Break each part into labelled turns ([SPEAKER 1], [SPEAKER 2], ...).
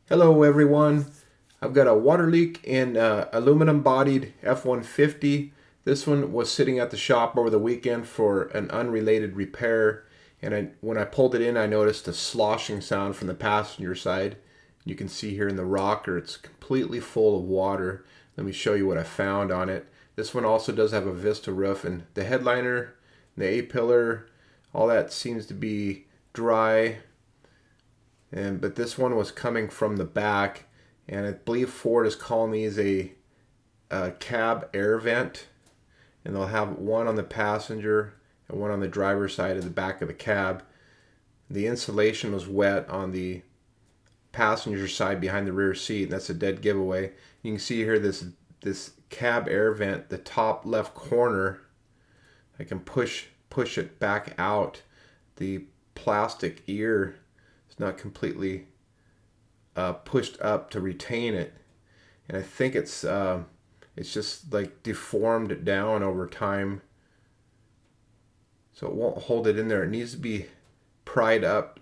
[SPEAKER 1] Hello everyone. I've got a water leak in aluminum bodied F-150. This one was sitting at the shop over the weekend for an unrelated repair, and when I pulled it in I noticed a sloshing sound from the passenger side. You can see here in the rocker it's completely full of water. Let me show you what I found on it. This one also does have a Vista roof, and the headliner, the A-pillar, all that seems to be dry. But this one was coming from the back, and I believe Ford is calling these a cab air vent, and they'll have one on the passenger and one on the driver's side of the back of the cab. The insulation was wet on the passenger side behind the rear seat, and that's a dead giveaway. You can see here this cab air vent, the top left corner. I can push it back out. The plastic ear is not completely pushed up to retain it, and I think it's just like deformed down over time, so it won't hold it in there. It needs to be pried up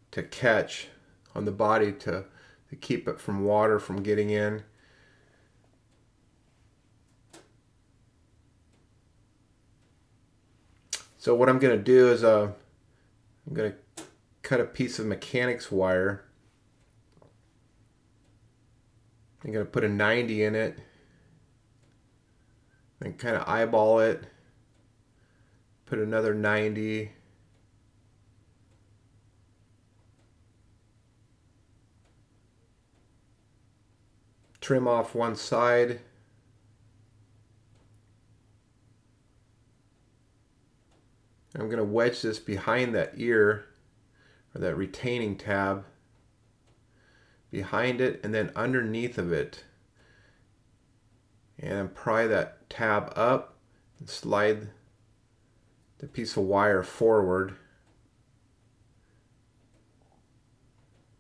[SPEAKER 1] to catch on the body to keep it from water from getting in. So what I'm going to do is I'm going to cut a piece of mechanics wire. I'm going to put a 90 in it and kind of eyeball it. Put another 90. Trim off one side. I'm going to wedge this behind that ear, or that retaining tab, behind it and then underneath of it, and pry that tab up and slide the piece of wire forward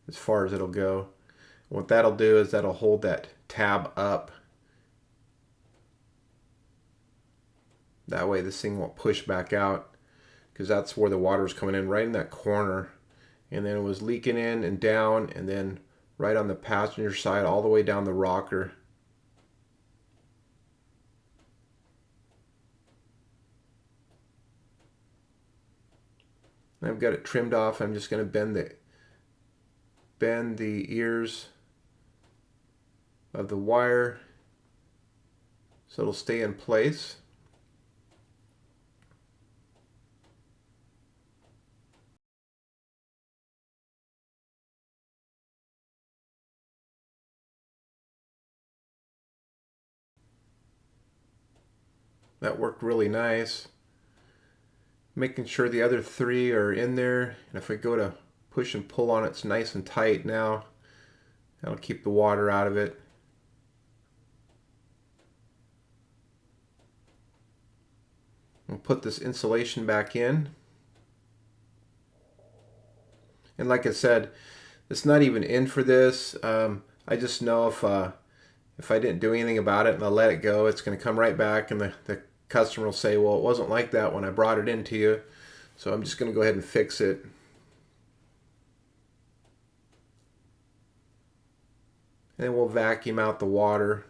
[SPEAKER 1] as far as it'll go. What that'll do is that'll hold that tab up. That way this thing won't push back out, because that's where the water was coming in, right in that corner, and then it was leaking in and down, and then right on the passenger side all the way down the rocker. I've got it trimmed off. I'm just going to bend the ears of the wire so it'll stay in place. That worked really nice. Making sure the other three are in there, and if I go to push and pull on it, it's nice and tight now. That'll keep the water out of it. We'll put this insulation back in. And like I said, it's not even in for this. I just know if I didn't do anything about it and I let it go, it's going to come right back, and the customer will say, well, it wasn't like that when I brought it into you. So I'm just going to go ahead and fix it. And then we'll vacuum out the water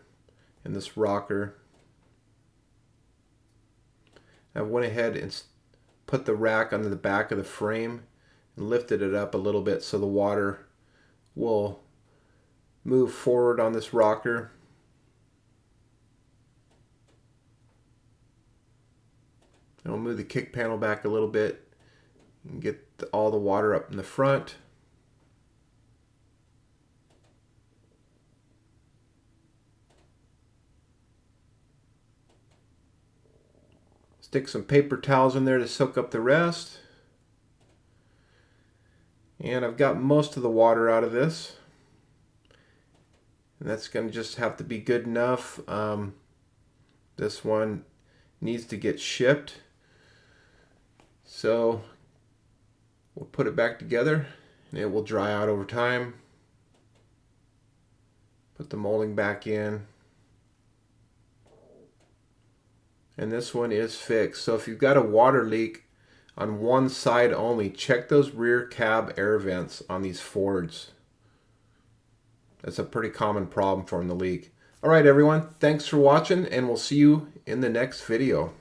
[SPEAKER 1] in this rocker. I went ahead and put the rack under the back of the frame and lifted it up a little bit so the water will move forward on this rocker. And we'll move the kick panel back a little bit and get all the water up in the front. Stick some paper towels in there to soak up the rest. And I've got most of the water out of this. And that's going to just have to be good enough. This one needs to get shipped. So we'll put it back together and it will dry out over time. Put the molding back in. And this one is fixed. So if you've got a water leak on one side only, check those rear cab air vents on these Fords. That's a pretty common problem for in the league. All right, everyone. Thanks for watching, and we'll see you in the next video.